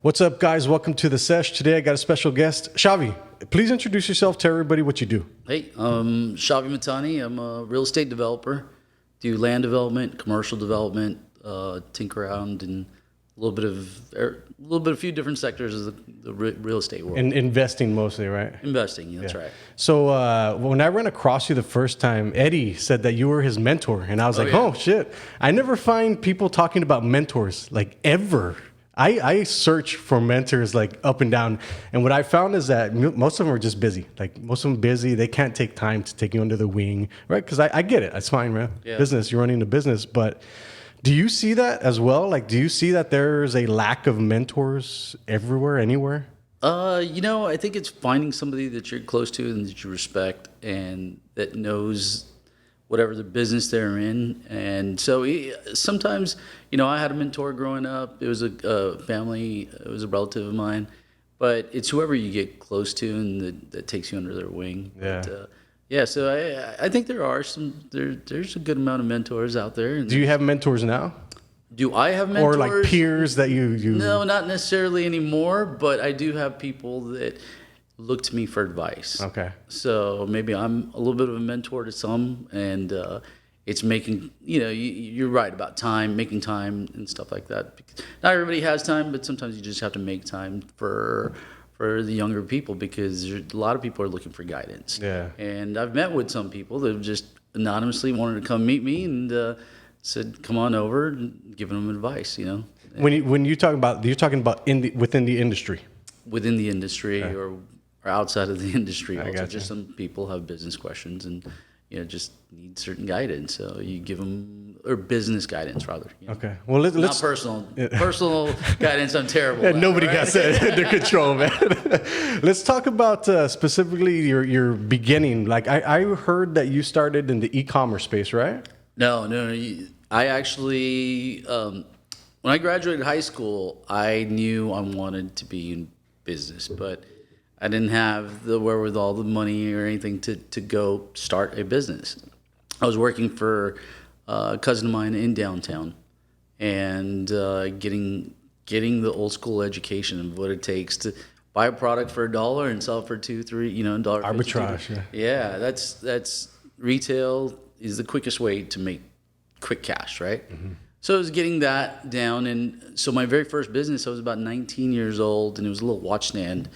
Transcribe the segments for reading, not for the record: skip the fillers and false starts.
What's up, guys? Welcome to the Sesh. Today I got a special guest, Shavi. Please introduce yourself. Tell everybody what you do. Hey, Shavi Mahtani. I'm a real estate developer. Do land development, commercial development, tinker around in a little bit, a few different sectors of the real estate world. And investing mostly, right? Investing, that's right. So when I ran across you the first time, Eddie said that you were his mentor, and I was like, yeah. oh shit! I never find people talking about mentors like ever. I search for mentors like up and down. And what I found is that most of them are just busy. Like most of them busy. They can't take time to take you under the wing, right? Because I get it. It's fine, man. Yeah. Business, you're running a business. But do you see that as well? Like, do you see that there's a lack of mentors everywhere, anywhere? I think it's finding somebody that you're close to and that you respect and that knows whatever the business they're in. And so sometimes, I had a mentor growing up. It was a family, it was a relative of mine, but it's whoever you get close to and that takes you under their wing. Yeah. But, so I think there are there's a good amount of mentors out there. And Do you have mentors now? do I have mentors? Or like peers that you... No, not necessarily anymore, but I do have people that look to me for advice. Okay. So maybe I'm a little bit of a mentor to some, and it's making, you're right about time, making time and stuff like that. Not everybody has time, but sometimes you just have to make time for the younger people because a lot of people are looking for guidance. Yeah. And I've met with some people that have just anonymously wanted to come meet me and said, come on over, and giving them advice, When you talk about, you're talking about within the industry. Within the industry or outside of the industry. Also, gotcha. just some people have business questions and just need certain guidance. So you give them, or business guidance rather. Okay. Well, let's not personal guidance. I'm terrible. Yeah, at, nobody right? got that under control, man. Let's talk about specifically your beginning. Like I heard that you started in the e-commerce space, right? No. I actually, when I graduated high school, I knew I wanted to be in business, but I didn't have the wherewithal, the money or anything to go start a business. I was working for a cousin of mine in downtown and getting the old school education of what it takes to buy a product for $1 and sell it for $2, $3, $1.50. Arbitrage, yeah. That's retail is the quickest way to make quick cash, right? Mm-hmm. So I was getting that down, and so my very first business, I was about 19 years old, and it was a little watch stand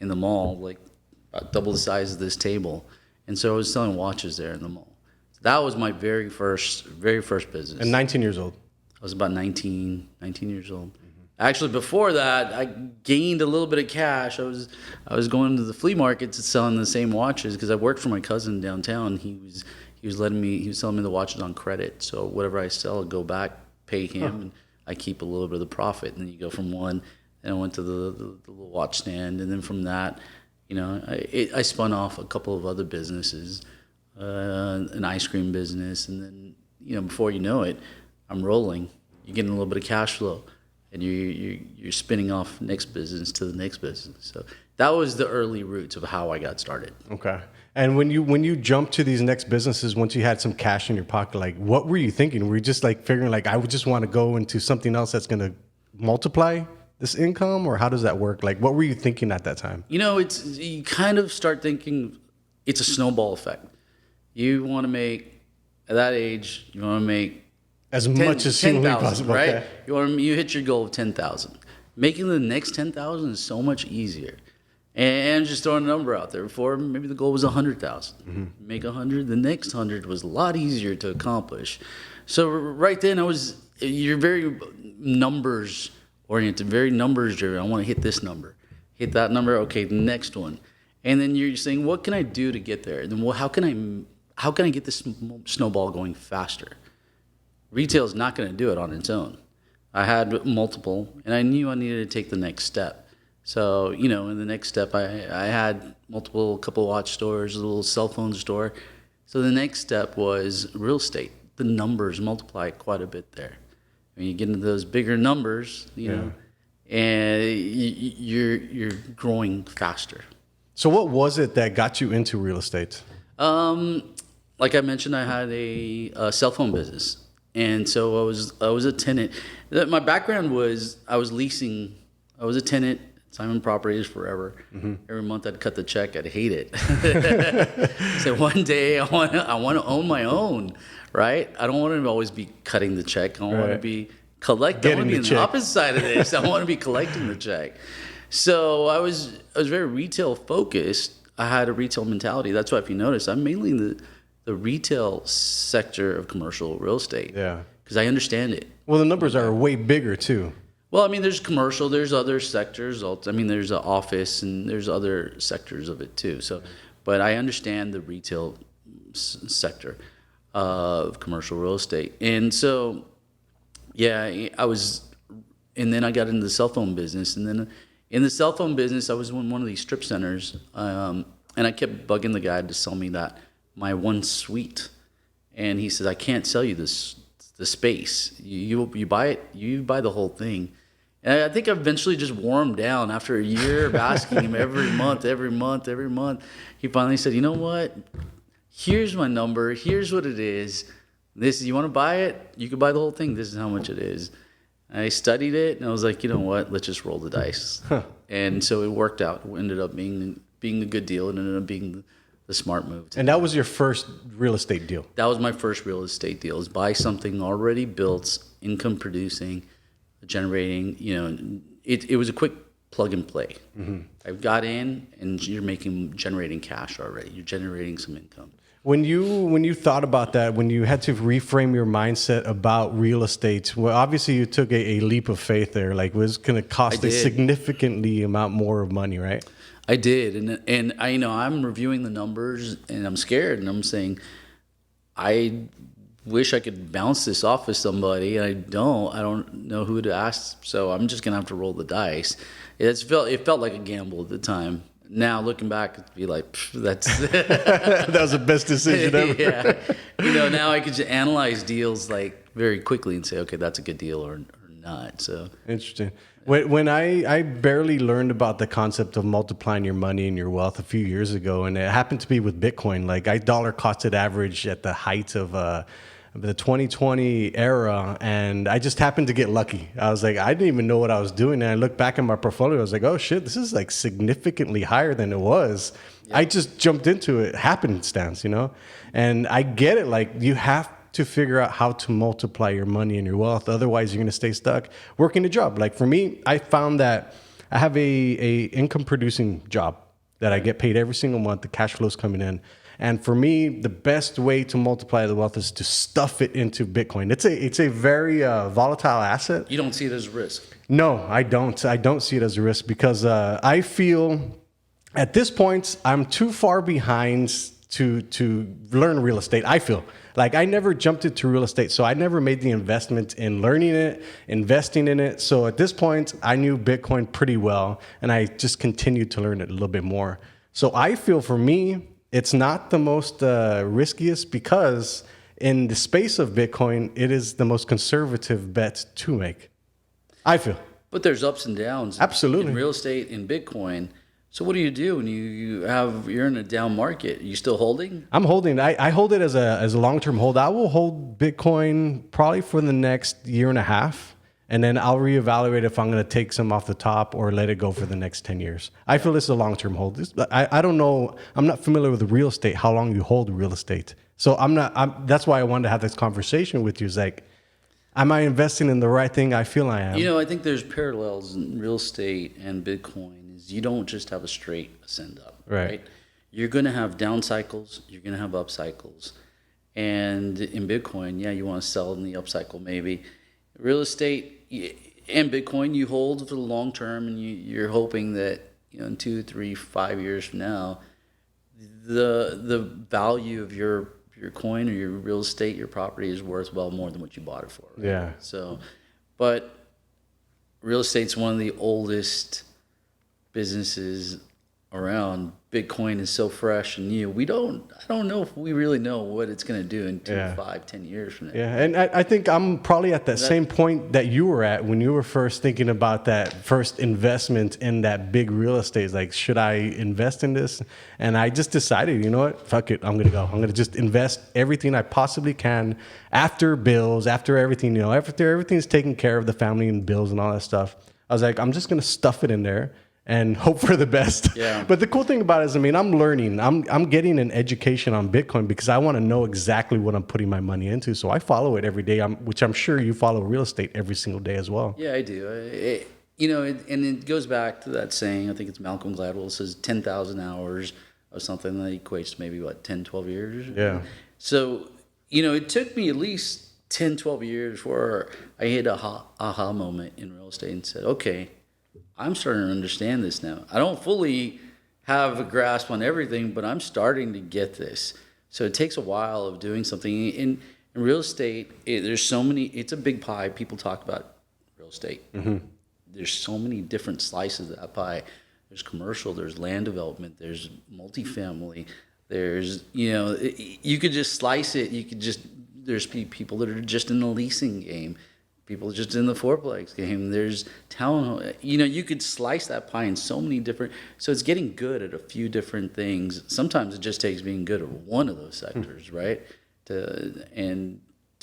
in the mall, like about double the size of this table. And so I was selling watches there in the mall. So that was my very first business. And 19 years old. I was about 19 years old. Mm-hmm. Actually, before that, I gained a little bit of cash. I was going to the flea markets and selling the same watches because I worked for my cousin downtown. He was selling me the watches on credit. So whatever I sell, I go back, pay him, and I keep a little bit of the profit. And then you go from one. And I went to the little watch stand, and then from that, I spun off a couple of other businesses, an ice cream business, and then before you know it, I'm rolling. You're getting a little bit of cash flow, and you're spinning off next business to the next business. So that was the early roots of how I got started. Okay. And when you jumped to these next businesses, once you had some cash in your pocket, like what were you thinking? Were you just like figuring like I would just want to go into something else that's going to multiply this income, or how does that work? Like, what were you thinking at that time? You kind of start thinking it's a snowball effect. You want to make, at that age, you want to make as much as humanly possible, right? Okay. You hit your goal of 10,000. Making the next 10,000 is so much easier. And just throwing a number out there. Before, maybe the goal was 100,000. Mm-hmm. Make 100, the next 100 was a lot easier to accomplish. So right then, you're very numbers oriented, very numbers driven. I want to hit this number, hit that number. Okay, the next one, and then you're saying, what can I do to get there? And then, well, how can I get this snowball going faster? Retail is not going to do it on its own. I had multiple, and I knew I needed to take the next step. So in the next step, I had a couple watch stores, a little cell phone store. So the next step was real estate. The numbers multiply quite a bit there. When you get into those bigger numbers, and you're growing faster. So what was it that got you into real estate? Like I mentioned, I had a cell phone business, and so I was a tenant. My background was I was leasing I was a tenant. Simon Properties forever. Every month I'd cut the check. I'd hate it. So one day I want to own my own, right? I don't want to always be cutting the check. I don't want to be collecting. I want to be on the opposite side of this. I want to be collecting the check. So I was very retail focused. I had a retail mentality. That's why if you notice, I'm mainly in the retail sector of commercial real estate. Yeah. Because I understand it. Well, the numbers are way bigger too. Well, I mean, there's commercial, there's other sectors. I mean, there's an office and there's other sectors of it too. So, but I understand the retail sector of commercial real estate. And so, yeah, and then I got into the cell phone business. And then in the cell phone business, I was in one of these strip centers. And I kept bugging the guy to sell me my one suite. And he says, I can't sell you the space. You buy it, you buy the whole thing. And I think I eventually just wore him down after a year of asking him every month. He finally said, you know what? Here's my number. Here's what it is. You want to buy it? You can buy the whole thing. This is how much it is. I studied it and I was like, you know what? Let's just roll the dice. And so it worked out. It ended up being a good deal. It ended up being the smart move. And that was your first real estate deal? That was my first real estate deal, is buy something already built, income producing, generating, it was a quick plug and play. I got in and you're generating cash already. You're generating some income. When you thought about that, when you had to reframe your mindset about real estate, well, obviously you took a leap of faith there. Like, it was going to cost a significantly amount more of money, right? I did, and I'm reviewing the numbers, and I'm scared, and I'm saying, I wish I could bounce this off of somebody, and I don't know who to ask, so I'm just gonna have to roll the dice. It felt like a gamble at the time. Now looking back, it'd be like, that's that was the best decision ever. Yeah, now I could just analyze deals like very quickly and say, okay, that's a good deal or not. So interesting. When I barely learned about the concept of multiplying your money and your wealth a few years ago, and it happened to be with Bitcoin. Like, I dollar costed average at the height of the 2020 era, and I just happened to get lucky. I was like, I didn't even know what I was doing, and I looked back at my portfolio. I was like, oh shit, this is like significantly higher than it was. Yep. I just jumped into it, happenstance, and I get it. Like, you have to figure out how to multiply your money and your wealth. Otherwise, you're going to stay stuck working a job. Like, for me, I found that I have a income producing job that I get paid every single month. The cash flow's coming in. And for me, the best way to multiply the wealth is to stuff it into Bitcoin. It's a very volatile asset. You don't see it as a risk? No, I don't. I don't see it as a risk because I feel at this point, I'm too far behind to learn real estate. I feel like I never jumped into real estate, so I never made the investment in learning it, investing in it. So at this point, I knew Bitcoin pretty well, and I just continued to learn it a little bit more. So I feel for me, it's not the most riskiest because in the space of Bitcoin, it is the most conservative bet to make. I feel. But there's ups and downs. Absolutely. In real estate, in Bitcoin. So what do you do when you're in a down market? Are you still holding? I'm holding. I hold it as a long-term hold. I will hold Bitcoin probably for the next year and a half, and then I'll reevaluate if I'm going to take some off the top or let it go for the next 10 years. I feel this is a long-term hold. I don't know. I'm not familiar with real estate, how long you hold real estate. So that's why I wanted to have this conversation with you. Is like, am I investing in the right thing? I feel I am. I think there's parallels in real estate and Bitcoin. You don't just have a straight ascend up, right? You're going to have down cycles. You're going to have up cycles. And in Bitcoin, you want to sell in the up cycle maybe. Real estate and Bitcoin, you hold for the long term, and you're hoping that in 2, 3, 5 years from now, the value of your coin or your real estate, your property is worth well more than what you bought it for. Right? Yeah. So, but real estate's one of the oldest businesses around. Bitcoin is so fresh and new. I don't know if we really know what it's going to do in 2, 5, 10 years from now. Yeah, and I think I'm probably at that same point that you were at when you were first thinking about that first investment in that big real estate. It's like, should I invest in this? And I just decided, you know what? Fuck it. I'm going to go. I'm going to just invest everything I possibly can after bills, after everything, after everything's taken care of, the family and bills and all that stuff. I was like, I'm just going to stuff it in there and hope for the best. Yeah. But the cool thing about it is, I mean, I'm learning. I'm getting an education on Bitcoin because I want to know exactly what I'm putting my money into. So I follow it every day, which I'm sure you follow real estate every single day as well. Yeah, I do. And it goes back to that saying, I think it's Malcolm Gladwell, it says 10,000 hours of something that equates to maybe, 10, 12 years? Yeah. So, it took me at least 10, 12 years before I hit a aha moment in real estate and said, okay, I'm starting to understand this now. I don't fully have a grasp on everything, but I'm starting to get this. So it takes a while of doing something. In real estate, there's so many, it's a big pie. People talk about real estate. Mm-hmm. There's so many different slices of that pie. There's commercial, there's land development, there's multifamily, there's, you could just slice it. There's people that are just in the leasing game. People just in the fourplex game. There's town. You could slice that pie in so many different. So it's getting good at a few different things. Sometimes it just takes being good at one of those sectors, right? To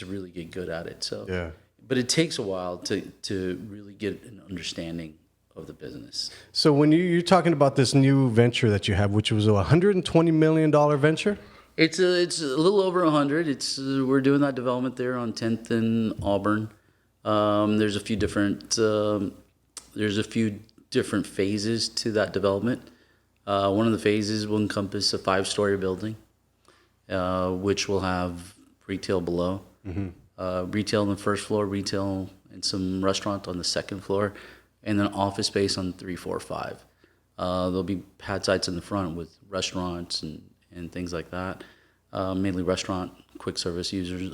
really get good at it. So yeah. But it takes a while to really get an understanding of the business. So when you're talking about this new venture that you have, which was a $120 million venture. It's a little over 100. We're doing that development there on 10th and Auburn. There's a few different phases to that development. One of the phases will encompass a 5-story building, which will have retail below, retail on the first floor, retail and some restaurant on the second floor, and then office space on 3, 4, 5. There'll be pad sites in the front with restaurants and things like that, mainly restaurant, quick service users.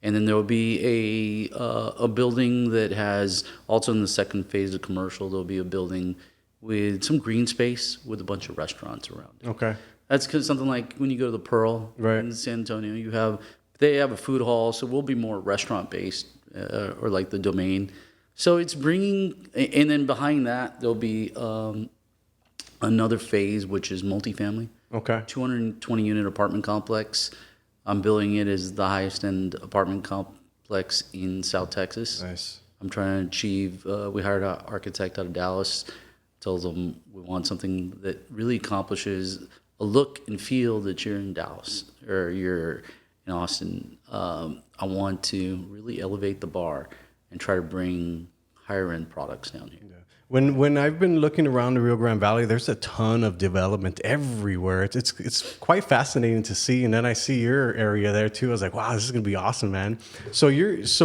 And then there will be a building that has, also in the second phase of commercial, there'll be a building with some green space with a bunch of restaurants around it. Okay. That's because something like when you go to the Pearl in San Antonio, they have a food hall, so we'll be more restaurant-based, or like the Domain. So it's bringing, and then behind that, there'll be another phase, which is multifamily. Okay. 220-unit apartment complex. I'm building it as the highest end apartment complex in South Texas. Nice. I'm trying to achieve, we hired an architect out of Dallas, told them we want something that really accomplishes a look and feel that you're in Dallas or you're in Austin. I want to really elevate the bar and try to bring higher end products down here. Yeah. When I've been looking around the Rio Grande Valley, there's a ton of development everywhere. It's quite fascinating to see. And then I see your area there too. I was like, wow, this is gonna be awesome, man. So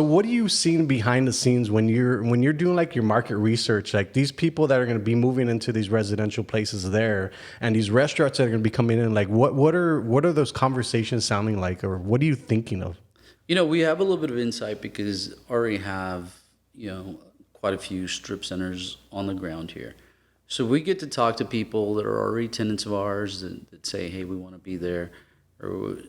what are you seeing behind the scenes when you're doing like your market research? Like these people that are gonna be moving into these residential places there, and these restaurants that are gonna be coming in. Like what are those conversations sounding like, or what are you thinking of? We have a little bit of insight because already have quite a few strip centers on the ground here. So we get to talk to people that are already tenants of ours that say, hey, we want to be there.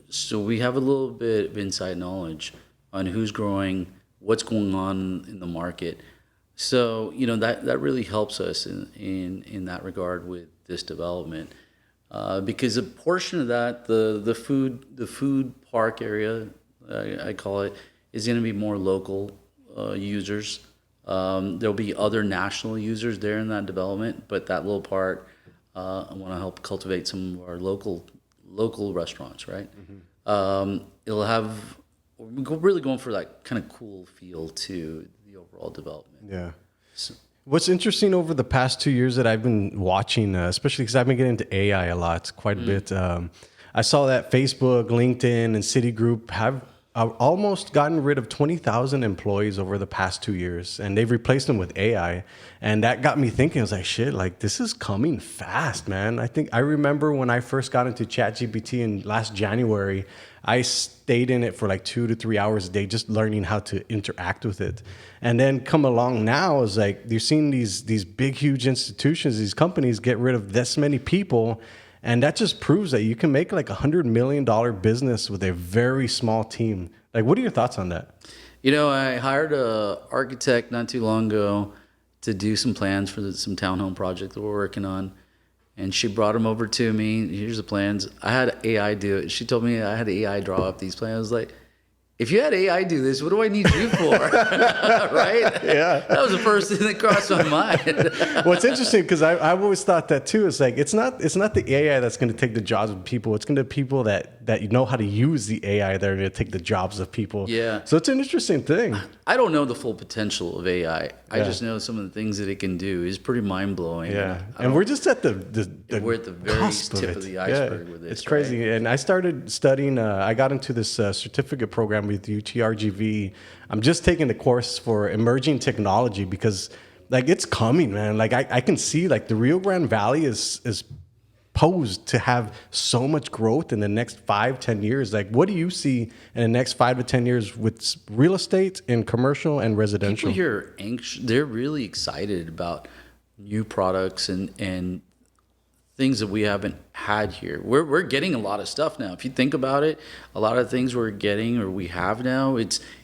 So we have a little bit of inside knowledge on who's growing, what's going on in the market. So, that really helps us in that regard with this development. Because a portion of that, the food park area, I call it, is going to be more local users. There'll be other national users there in that development, but that little part, I want to help cultivate some of our local restaurants, right? Mm-hmm. We're really going for that kind of cool feel to the overall development. Yeah. So, what's interesting over the past 2 years that I've been watching, especially because I've been getting into AI a lot, quite a bit. I saw that Facebook, LinkedIn, and Citigroup have almost gotten rid of 20,000 employees over the past 2 years, and they've replaced them with AI. And that got me thinking, I was like, shit, like this is coming fast, man. I remember when I first got into ChatGPT in last January, I stayed in it for like 2 to 3 hours a day, just learning how to interact with it. And then come along now is like, you're seeing these big, huge institutions, these companies get rid of this many people. And that just proves that you can make like $100 million business with a very small team. Like, what are your thoughts on that? I hired an architect not too long ago to do some plans for some townhome project that we're working on. And she brought them over to me. Here's the plans. I had AI do it. She told me I had AI draw up these plans. I was like, if you had AI do this, what do I need you for? Right? Yeah. That was the first thing that crossed my mind. Well, it's interesting because I've always thought that too. It's like it's not the AI that's going to take the jobs of people. It's going to be people that know how to use the AI that are going to take the jobs of people. Yeah. So it's an interesting thing. I don't know the full potential of AI. I Yeah. just know some of the things that it can do is pretty mind blowing. Yeah, and we're just at the we're at the very cusp tip it. of the iceberg Yeah, with this. it's crazy. Right? And I started studying. I got into this certificate program with UTRGV. I'm just taking the course for emerging technology because, like, it's coming, man. Like, I can see like the Rio Grande Valley is posed to have so much growth in the next 5-10 years. Like, what do you see in the next 5 to 10 years with real estate and commercial and residential? People here are anxious. They're really excited about new products and things that we haven't had here. We're getting a lot of stuff now. If you think about it, a lot of things we're getting or we have now,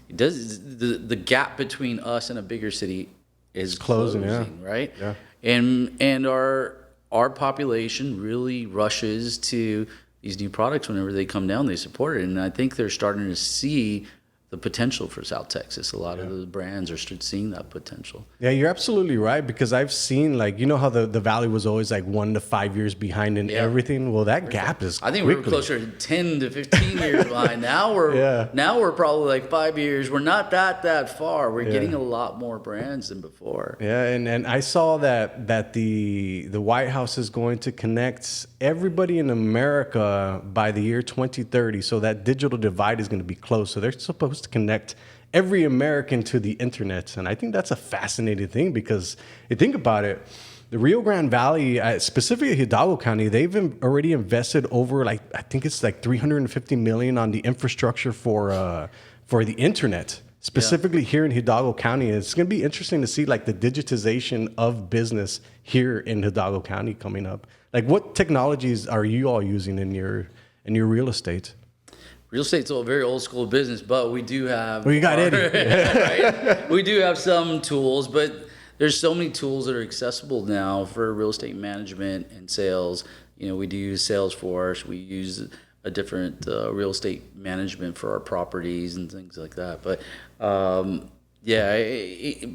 the gap between us and a bigger city is closing, right? Yeah. And our population really rushes to these new products whenever they come down. They support it, and I think they're starting to see the potential for South Texas. A lot of the brands are seeing that potential. Yeah, you're absolutely right, because I've seen, like, you know how the Valley was always like 1 to 5 years behind in everything? Well, that gap is I think quickly. we were closer to 10 to 15 years behind. Now we're probably like 5 years. We're not that far. We're getting a lot more brands than before. Yeah, and I saw that the White House is going to connect everybody in America by the year 2030, so that digital divide is going to be closed. So they're supposed to connect every American to the internet, and I think that's a fascinating thing, because you think about it, the Rio Grande Valley, specifically Hidalgo County, they've already invested over, like, I think it's like $350 million on the infrastructure for the internet. Specifically here in Hidalgo County. It's going to be interesting to see, like, the digitization of business here in Hidalgo County coming up. Like, what technologies are you all using in your real estate? Real estate's a very old school business, but we do have. Well, you got Eddie. Right? We do have some tools, but there's so many tools that are accessible now for real estate management and sales. You know, we do use Salesforce. We use a different real estate management for our properties and things like that. But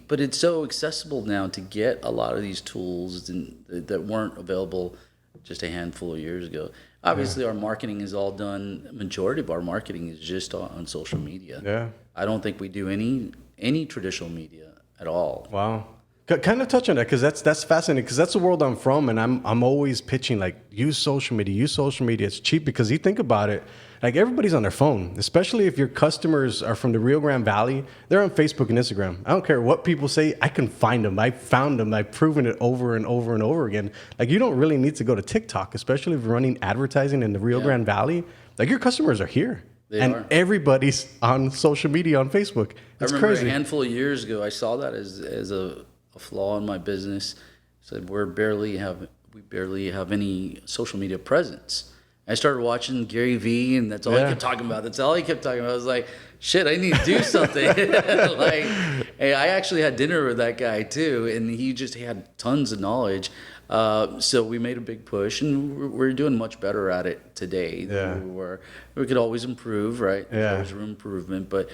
but it's so accessible now to get a lot of these tools that weren't available just a handful of years ago. Obviously, our marketing is all done. Majority of our marketing is just on social media. Yeah. I don't think we do any traditional media at all. Wow. Kind of touch on that, because that's fascinating, because that's the world I'm from, and I'm always pitching, like, use social media. It's cheap, because you think about it, like, everybody's on their phone, especially if your customers are from the Rio Grande Valley. They're on Facebook and Instagram. I don't care what people say. I can find them. I found them. I've proven it over and over and over again. Like, you don't really need to go to TikTok, especially if you're running advertising in the Rio Grande Valley. Like, your customers are here. They are. Everybody's on social media on Facebook. It's I remember crazy. a handful of years ago, I saw that as a flaw in my business. Said we barely have any social media presence. I started watching Gary Vee, and that's all he kept talking about. I was like, shit, I need to do something. Like, hey, I actually had dinner with that guy too, and he had tons of knowledge. So we made a big push, and we're doing much better at it today than we were. We could always improve, right? Yeah. There's room improvement, but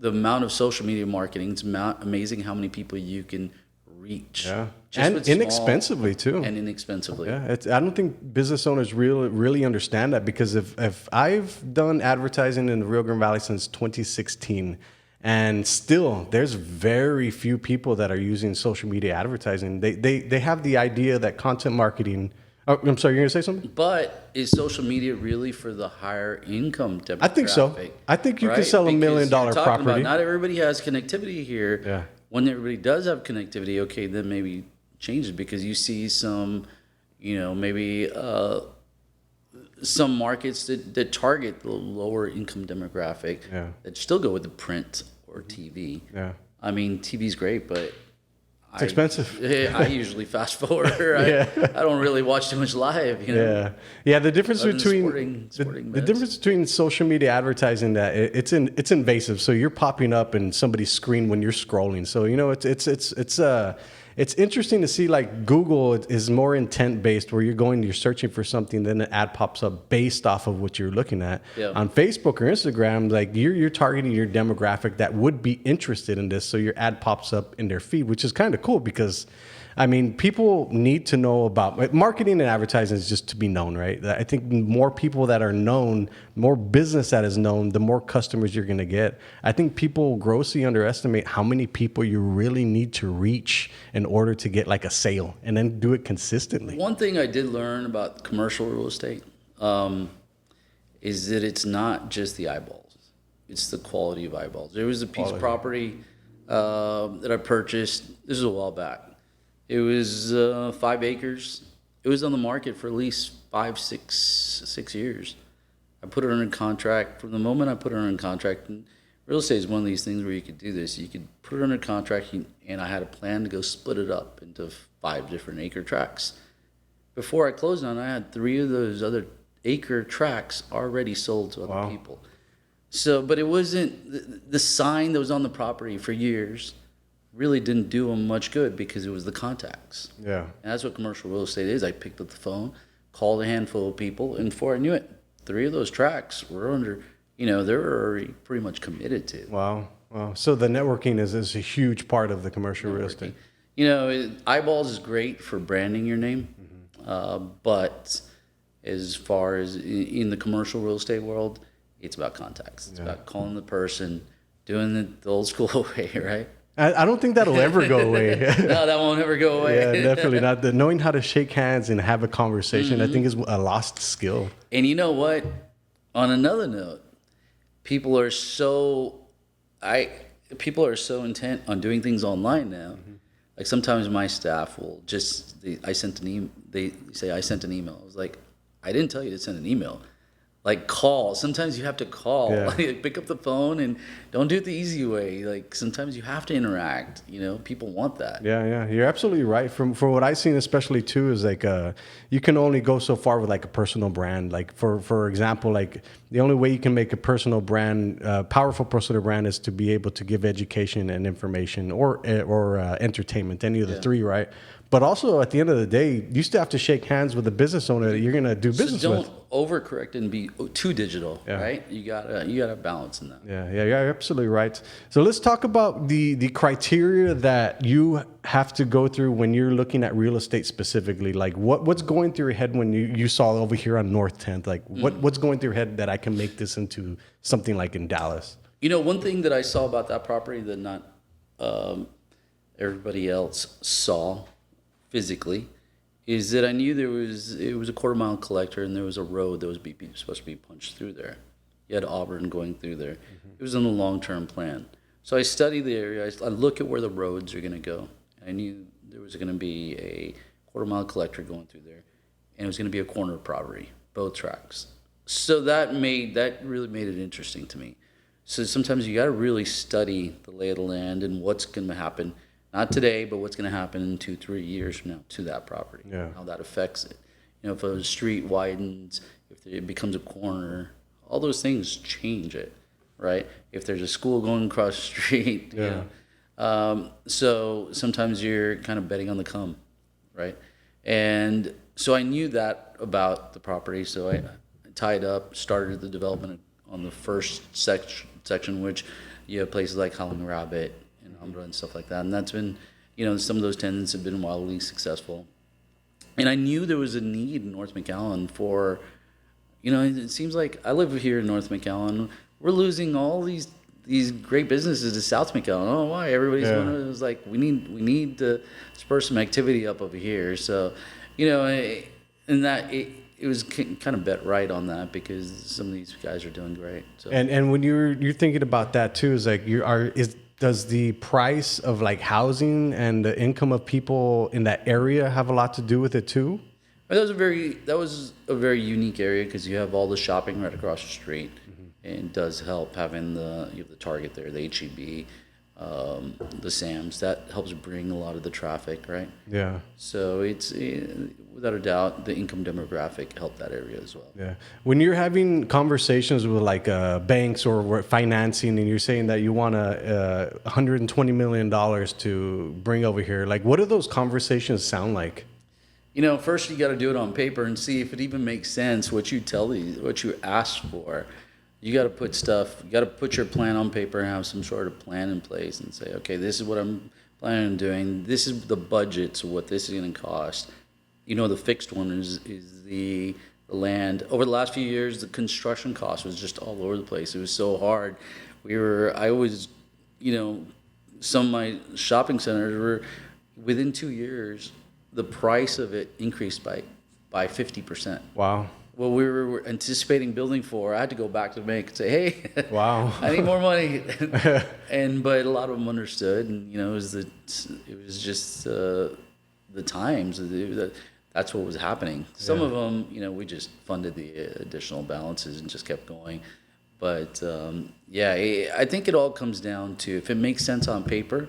the amount of social media marketing, it's amazing how many people you can reach. Yeah, Just and with inexpensively too. And inexpensively. Yeah, I don't think business owners really understand that, because if I've done advertising in the Rio Grande Valley since 2016, and still there's very few people that are using social media advertising. They have the idea that content marketing. Oh, I'm sorry, you're gonna say something? But is social media really for the higher income demographic? I think so. I think you can sell $1 million property. Not everybody has connectivity here. Yeah. When everybody does have connectivity, okay, then maybe change it, because you see some, maybe some markets that target the lower income demographic that still go with the print or TV. Yeah. I mean, TV's great, but it's expensive. I usually fast forward. I don't really watch too much live. Yeah. The difference between the difference between social media advertising, that it's it's interesting to see like Google is more intent based, where you're searching for something, then an ad pops up based off of what you're looking at. Yeah. On Facebook or Instagram, like you're targeting your demographic that would be interested in this, so your ad pops up in their feed, which is kind of cool because I mean, people need to know about marketing and advertising is just to be known, right? I think more people that are known, more business that is known, the more customers you're going to get. I think people grossly underestimate how many people you really need to reach in order to get like a sale, and then do it consistently. One thing I did learn about commercial real estate is that it's not just the eyeballs. It's the quality of eyeballs. There was a piece of property that I purchased. This was a while back. It was 5 acres. It was on the market for at least 6 years. I put it under contract. From the moment I put it under contract, and real estate is one of these things where you could do this. You could put it under contract, and I had a plan to go split it up into 5 different acre tracts. Before I closed on it, I had 3 of those other acre tracts already sold to other people. So, but it wasn't the sign that was on the property for years. Really didn't do them much good because it was the contacts. Yeah. And that's what commercial real estate is. I picked up the phone, called a handful of people, and before I knew it, 3 of those tracks were under, they were already pretty much committed to. Wow. So the networking is a huge part of the commercial real estate. Eyeballs is great for branding your name, but as far as in the commercial real estate world, it's about contacts. It's about calling the person, doing it the old school way, right? I don't think that'll ever go away. No, that won't ever go away. Yeah, definitely not. Knowing how to shake hands and have a conversation, I think, is a lost skill. And you know what? On another note, people are so intent on doing things online now. Like sometimes my staff will they say I sent an email. I was like, I didn't tell you to send an email. Like call. Sometimes you have to call. Yeah. Like pick up the phone and don't do it the easy way. Like sometimes you have to interact. People want that. Yeah, you're absolutely right. From what I've seen, especially too, is like you can only go so far with like a personal brand. Like for example, like the only way you can make a personal brand, powerful personal brand, is to be able to give education and information or entertainment, any of the 3, right? But also at the end of the day, you still have to shake hands with the business owner that you're going to do business with. So don't overcorrect and be too digital, right? You gotta balance in that. Yeah, you're absolutely right. So let's talk about the criteria that you have to go through when you're looking at real estate specifically. Like what's going through your head when you saw over here on North 10th? Like what's going through your head that I can make this into something like in Dallas? One thing that I saw about that property that not everybody else saw physically is that I knew it was a quarter-mile collector, and there was a road that was supposed to be punched through there. You had Auburn going through there. It was in the long-term plan. So I studied the area. I look at where the roads are going to go. I knew there was going to be a quarter-mile collector going through there, and it was going to be a corner property, both tracks. So that really made it interesting to me. So sometimes you got to really study the lay of the land and what's going to happen. Not today, but what's going to happen in 2-3 years from now to that property, how that affects it. If a street widens, if it becomes a corner, all those things change it, right? If there's a school going across the street, so sometimes you're kind of betting on the come, right? And so I knew that about the property, so I tied up, started the development on the first section, which you have places like Howling Rabbit, and stuff like that, and that's been, some of those tenants have been wildly successful, and I knew there was a need in North McAllen for, it seems like I live here in North McAllen. We're losing all these great businesses to South McAllen. I don't know why everybody's going to. It was like we need to spur some activity up over here. So, and that it was kind of bet right on that because some of these guys are doing great. So. And when you're thinking about that too, is like does the price of like housing and the income of people in that area have a lot to do with it too? That was a very unique area because you have all the shopping right across the street, and it does help having you have the Target there, the HEB. the Sams. That helps bring a lot of the traffic, right? Yeah. So it's without a doubt the income demographic helped that area as well. Yeah. When you're having conversations with like banks or financing, and you're saying that you want $120 million to bring over here, like what do those conversations sound like? First you got to do it on paper and see if it even makes sense. What you ask for, you got to put your plan on paper and have some sort of plan in place and say, okay, this is what I'm planning on doing. This is the budget, so what this is going to cost. The fixed one is the land. Over the last few years, the construction cost was just all over the place. It was so hard. I was, some of my shopping centers were within 2 years, the price of it increased by 50%. Wow. Well, we were anticipating building for. I had to go back to the bank and say, "Hey, wow, I need more money." But a lot of them understood, and it was just the times. That's what was happening. Some of them, we just funded the additional balances and just kept going. But I think it all comes down to if it makes sense on paper,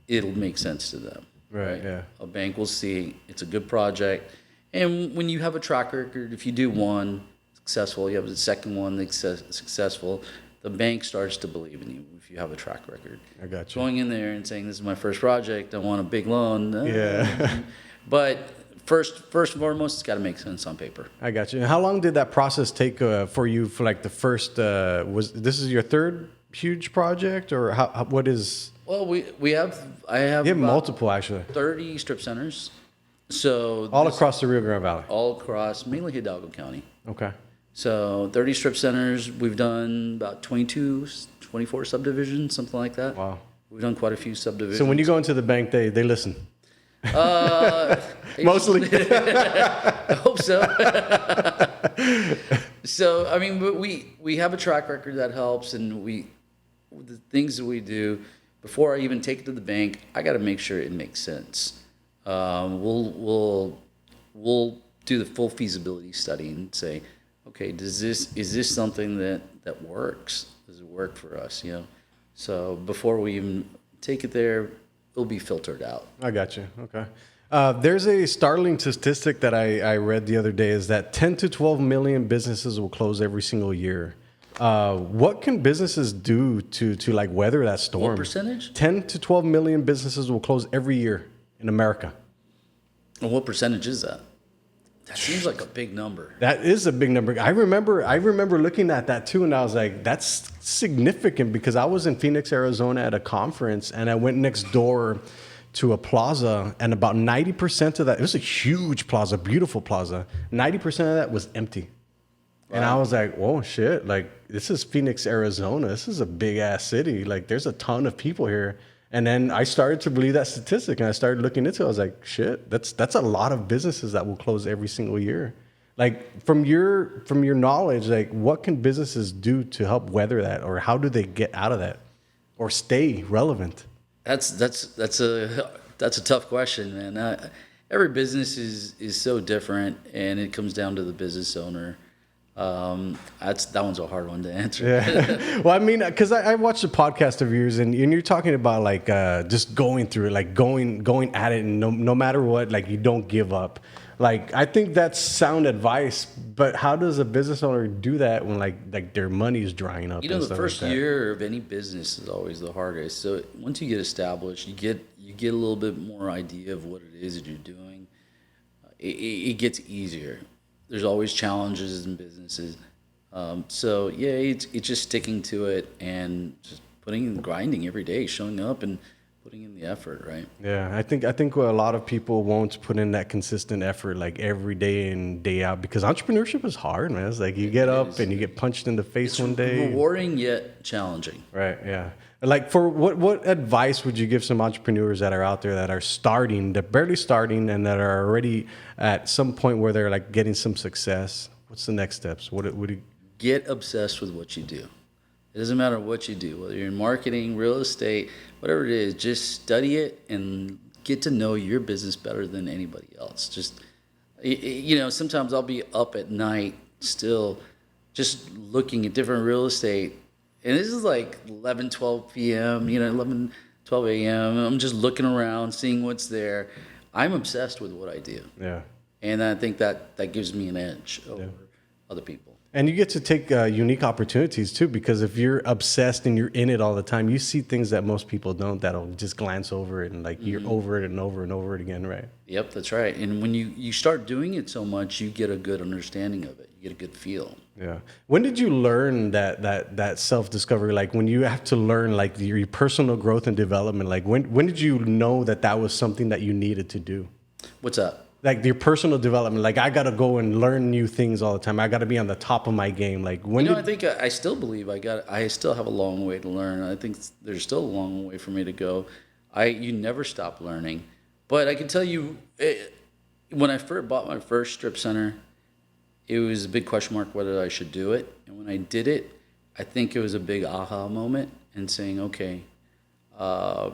it'll make sense to them. Right. Yeah. A bank will see it's a good project. And when you have a track record, if you do one successful, you have the second one that's successful, the bank starts to believe in you if you have a track record. I got you. Going in there and saying, this is my first project, I want a big loan. Yeah. But first and foremost, it's got to make sense on paper. I got you. And how long did that process take for you for like the first, this is your third huge project or what is? Well, I have you have multiple actually. 30 strip centers. So all across the Rio Grande Valley? All across, mainly Hidalgo County. Okay. So 30 strip centers. We've done about 24 subdivisions, something like that. Wow. We've done quite a few subdivisions. So when you go into the bank, they listen? Mostly. I hope so. So, I mean, we have a track record that helps, and the things that we do, before I even take it to the bank, I got to make sure it makes sense. We'll do the full feasibility study and say, okay, is this something that works? Does it work for us? So before we even take it there, it'll be filtered out. I got you. Okay. There's a startling statistic that I read the other day is that 10 to 12 million businesses will close every single year. What can businesses do to like weather that storm? What percentage? 10 to 12 million businesses will close every year in America. And what percentage is that? That seems like a big number. That is a big number. I remember looking at that too, and I was like, that's significant, because I was in Phoenix, Arizona at a conference, and I went next door to a plaza, and about 90% of that, it was a huge plaza, beautiful plaza, 90% of that was empty. Wow. And I was like, whoa, shit, like, this is Phoenix, Arizona. This is a big ass city. Like, there's a ton of people here. And then I started to believe that statistic, and I started looking into it. I was like, shit, that's a lot of businesses that will close every single year. Like, from your knowledge, like, what can businesses do to help weather that, or how do they get out of that or stay relevant? That's a tough question, man. Every business is so different, and it comes down to the business owner. That one's a hard one to answer. Yeah. Well, I mean, because I watched a podcast of yours, and you're talking about like just going through it, like going at it, and no matter what, like you don't give up. Like, I think that's sound advice, but how does a business owner do that when like their money is drying up? The first year of any business is always the hardest. So once you get established, you get a little bit more idea of what it is that you're doing. It gets easier. There's always challenges in businesses. So yeah, it's just sticking to it and just grinding every day, showing up and putting in the effort, right? Yeah, I think a lot of people won't put in that consistent effort like every day in, day out, because entrepreneurship is hard, man. It's like you get up and you get punched in the face one day. Rewarding yet challenging. Right, yeah. Like, for what advice would you give some entrepreneurs that are out there that are starting, they're barely starting, and that are already at some point where they're like getting some success? What's the next steps? What do you... Get obsessed with what you do. It doesn't matter what you do, whether you're in marketing, real estate, whatever it is, just study it and get to know your business better than anybody else. Just, sometimes I'll be up at night still just looking at different real estate, And this is like 11, 12 p.m., 11, 12 a.m. I'm just looking around, seeing what's there. I'm obsessed with what I do. Yeah. And I think that gives me an edge over other people. And you get to take unique opportunities too, because if you're obsessed and you're in it all the time, you see things that most people don't. That'll just glance over it and like you're over it and over and over it again, right? Yep, that's right. And when you start doing it so much, you get a good understanding of it. You get a good feel. Yeah. When did you learn that self-discovery? Like when you have to learn like your personal growth and development, like when did you know that was something that you needed to do? What's up? Like your personal development, like I got to go and learn new things all the time. I got to be on the top of my game. Like when I think I still believe I still have a long way to learn. I think there's still a long way for me to go. You never stop learning. But I can tell you, when I first bought my first strip center, it was a big question mark whether I should do it. And when I did it, I think it was a big aha moment and saying, okay, I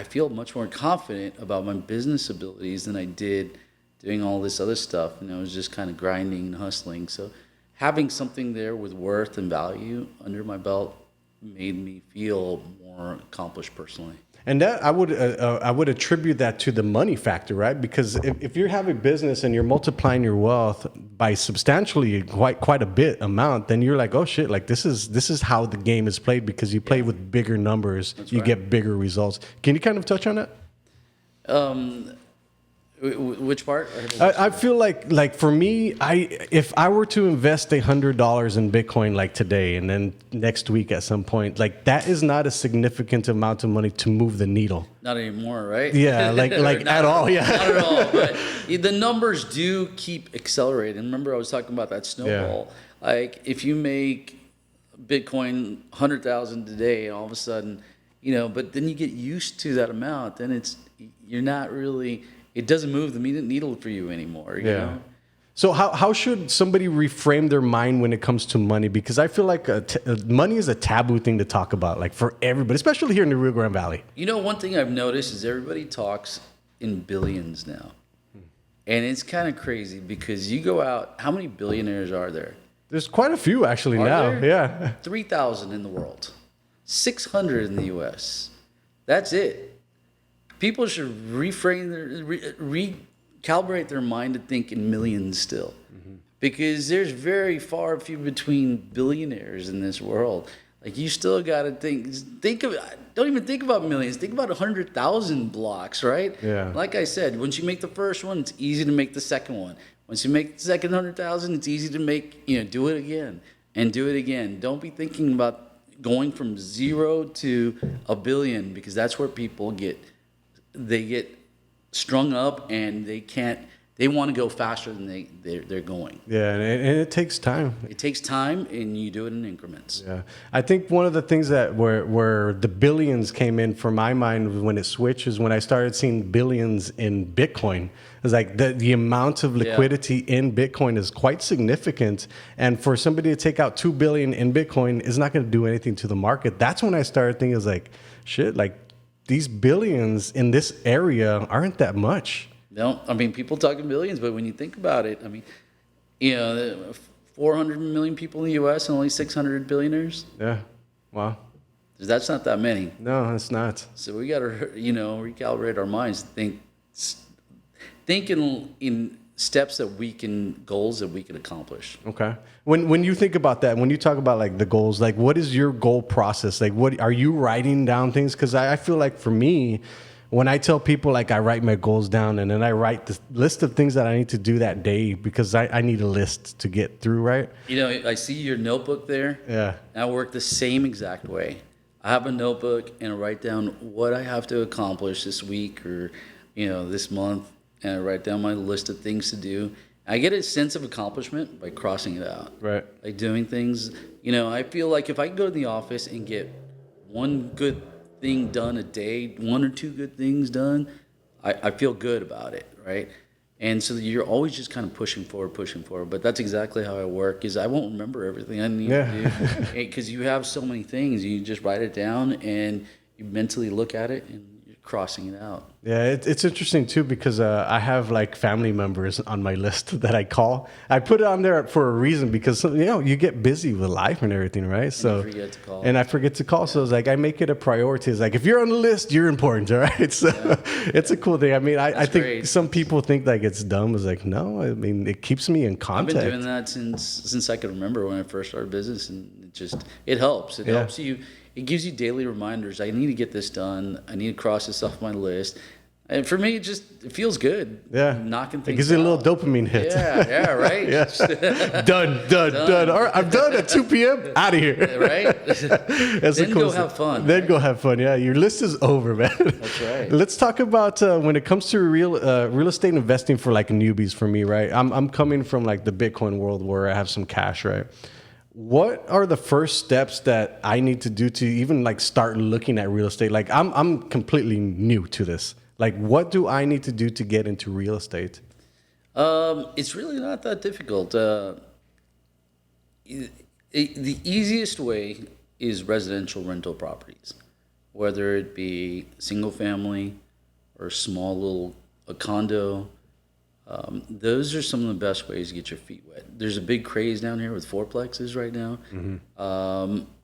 feel much more confident about my business abilities than I did doing all this other stuff. And I was just kind of grinding and hustling. So having something there with worth and value under my belt made me feel more accomplished personally. And that I would attribute that to the money factor, right? Because if you have a business and you're multiplying your wealth by substantially quite a bit amount, then you're like, oh shit, like this is how the game is played, because you play with bigger numbers, you get bigger results. Can you kind of touch on that? Which part? I feel like for me, if I were to invest $100 in Bitcoin like today and then next week at some point, like that is not a significant amount of money to move the needle. Not anymore, right? Yeah, like at all. Yeah, not at all. But the numbers do keep accelerating. Remember, I was talking about that snowball. Yeah. Like if you make Bitcoin 100,000 today, all of a sudden, but then you get used to that amount, then you're not really. It doesn't move the needle for you anymore. You know? So how should somebody reframe their mind when it comes to money? Because I feel like money is a taboo thing to talk about, like for everybody, especially here in the Rio Grande Valley. One thing I've noticed is everybody talks in billions now. And it's kind of crazy because you go out, how many billionaires are there? There's quite a few actually now. There? Yeah. 3,000 in the world, 600 in the U.S. That's it. People should recalibrate their mind to think in millions still, because there's very far few between billionaires in this world. Like you still got to don't even think about millions. Think about 100,000 blocks, right? Yeah. Like I said, once you make the first one, it's easy to make the second one. Once you make the second 100,000, it's easy to make, do it again and do it again. Don't be thinking about going from 0 to a billion, because that's where people get strung up and they want to go faster than they're going. Yeah, and it takes time. It takes time, and you do it in increments. Yeah, I think one of the things that where the billions came in for my mind when it switched is when I started seeing billions in Bitcoin. It's like the amount of liquidity in Bitcoin is quite significant, and for somebody to take out $2 billion in Bitcoin is not going to do anything to the market. That's when I started thinking, is like, shit, like these billions in this area aren't that much. No, I mean, people talking billions, but when you think about it, I mean, 400 million people in the U.S. and only 600 billionaires. Yeah, wow. That's not that many. No, it's not. So we got to, recalibrate our minds, think in steps goals that we can accomplish. Okay. When you think about that, when you talk about like the goals, like what is your goal process? Like what are you writing down things? Because I feel like for me, when I tell people like I write my goals down and then I write this list of things that I need to do that day, because I need a list to get through, right? I see your notebook there. Yeah. I work the same exact way. I have a notebook and I write down what I have to accomplish this week or, this month. And I write down my list of things to do. I get a sense of accomplishment by crossing it out. Right. Like doing things. I feel like if I go to the office and get one good thing done a day, 1 or 2 good things done, I feel good about it, right? And so you're always just kind of pushing forward. But that's exactly how I work, is I won't remember everything I need to do. Because you have so many things. You just write it down and you mentally look at it and crossing it out. Yeah, it's interesting too because I have like family members on my list that I call. I put it on there for a reason because you get busy with life and everything, right? So you forget to call. and I forget to call. So it's like I make it a priority. It's like if you're on the list, you're important, all right? So it's a cool thing. I mean, I think great. some people think like it's dumb. It's like no, I mean it keeps me in I've contact. been doing that since I can remember when I first started business, and it helps. It helps you. It gives you daily reminders. I need to get this done. I need to cross this off my list. And for me, it feels good. Yeah. Knocking things It gives you a little out. dopamine hit. Yeah, right. Done. All right, I'm done at 2 p.m. Out of here. Right? Then go have fun. Then go have fun. Yeah, your list is over, man. That's right. Let's talk about when it comes to real estate investing for like newbies for me, right? I'm coming from like the Bitcoin world where I have some cash, right? What are the first steps that I need to do to even like start looking at real estate? Like I'm completely new to this. Like what do I need to do to get into real estate? It's really not that difficult. The easiest way is residential rental properties, whether it be single family or a condo. Those are some of the best ways to get your feet wet. There's a big craze down here with fourplexes right now.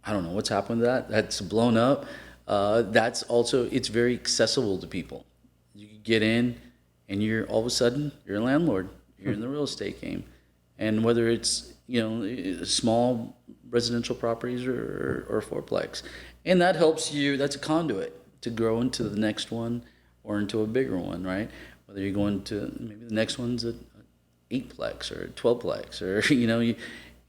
I don't know what's happened to that. That's blown up. It's very accessible to people. You can get in and all of a sudden you're a landlord. You're in the real estate game. And whether it's, small residential properties or fourplex. And that helps you, that's a conduit to grow into the next one or into a bigger one, right? Whether you're going to, maybe the next one's a 8plex or a 12plex or,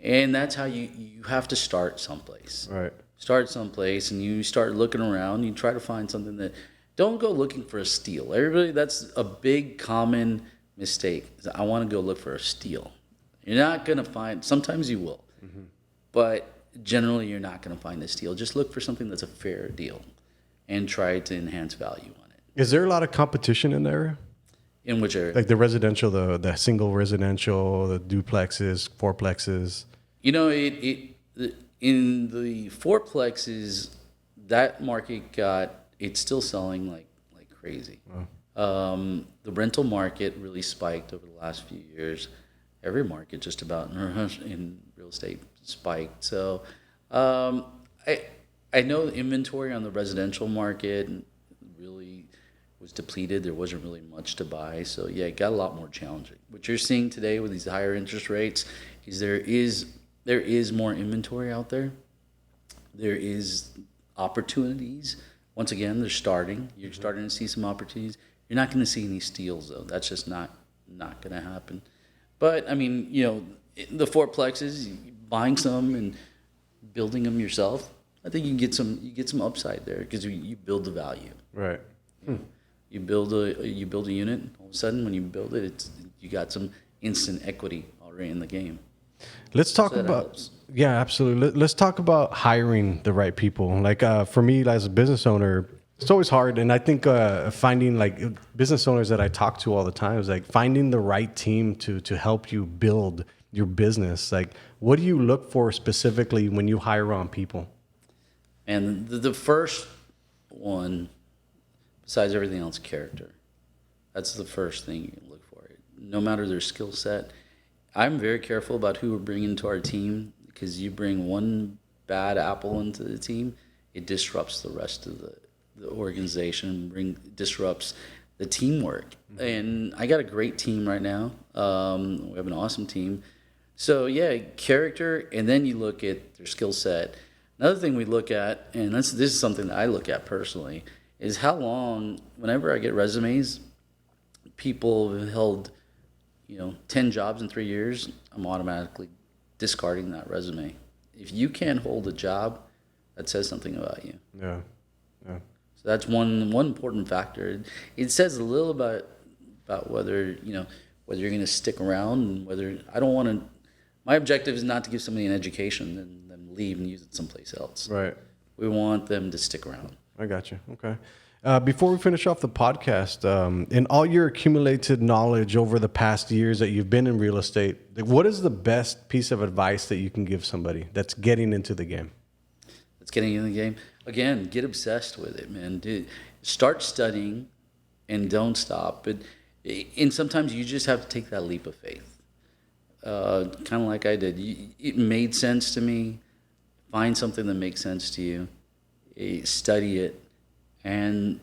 and that's how you have to start someplace. Right. Start someplace and you start looking around. You try to find something don't go looking for a steal. Everybody, that's a big common mistake. I want to go look for a steal. You're not going to find, sometimes you will, but generally you're not going to find a steal. Just look for something that's a fair deal and try to enhance value on it. Is there a lot of competition in the area? In which area? Like the residential, the single residential, the duplexes, fourplexes. In the fourplexes, that market it's still selling like crazy. Wow. The rental market really spiked over the last few years. Every market just about in real estate spiked. So I know the inventory on the residential market really was depleted. There wasn't really much to buy. So yeah, it got a lot more challenging. What you're seeing today with these higher interest rates is there is more inventory out there. There is opportunities. Once again, they're starting. You're starting to see some opportunities. You're not going to see any steals though. That's just not going to happen. But I mean, the fourplexes, buying some and building them yourself, I think you get some upside there because you build the value. Right. You build a unit. All of a sudden, when you build it, you got some instant equity already in the game. Let's talk about absolutely. Let's talk about hiring the right people. Like for me, as a business owner, it's always hard, and I think finding like business owners that I talk to all the time is like finding the right team to help you build your business. Like, what do you look for specifically when you hire on people? And the first one, besides everything else, character. That's the first thing you look for. No matter their skill set. I'm very careful about who we're bringing to our team because you bring one bad apple into the team, it disrupts the rest of the organization, disrupts the teamwork. Mm-hmm. And I got a great team right now. We have an awesome team. So yeah, character, and then you look at their skill set. Another thing we look at, and this is something that I look at personally, is how long, whenever I get resumes, people have held 10 jobs in 3 years, I'm automatically discarding that resume. If you can't hold a job, that says something about you. Yeah. So that's one important factor. It says a little about whether you're going to stick around and whether I don't want to. My objective is not to give somebody an education and then leave and use it someplace else. Right. We want them to stick around. I got you. Okay. Before we finish off the podcast, in all your accumulated knowledge over the past years that you've been in real estate, what is the best piece of advice that you can give somebody that's getting into the game? That's getting in the game. Again, get obsessed with it, man. Dude, start studying and don't stop. And sometimes you just have to take that leap of faith. Kind of like I did. It made sense to me. Find something that makes sense to you. Study it. And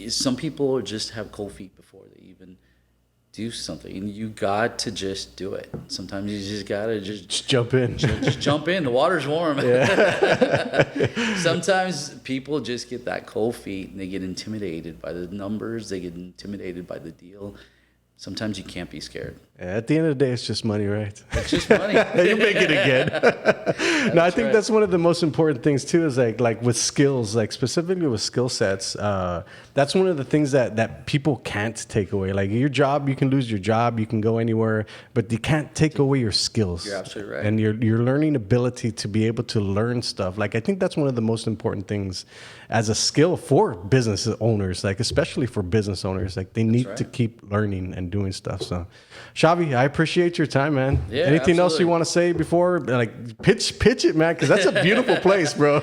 some people just have cold feet before they even do something. And you got to just do it. Sometimes you just got to just jump in. Just jump in. The water's warm. Sometimes people just get that cold feet and they get intimidated by the numbers. They get intimidated by the deal. Sometimes you can't be scared. At the end of the day, it's just money, right? It's just money. You make it again. No, I think that's one of the most important things too. Is like with skills, like specifically with skill sets. That's one of the things that people can't take away. Like your job, you can lose your job, you can go anywhere, but you can't take away your skills. You're absolutely right. And your learning ability to be able to learn stuff. Like I think that's one of the most important things as a skill for business owners. Like especially for business owners, like they need to keep learning and doing stuff. So, Shavi, I appreciate your time, man. Yeah, Anything else you absolutely. want to say before? Like pitch it, man, because that's a beautiful place, bro.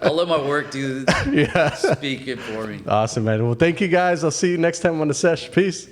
I'll let my work speak it for me. Awesome, man. Well, thank you guys. I'll see you next time on the Sesh. Peace.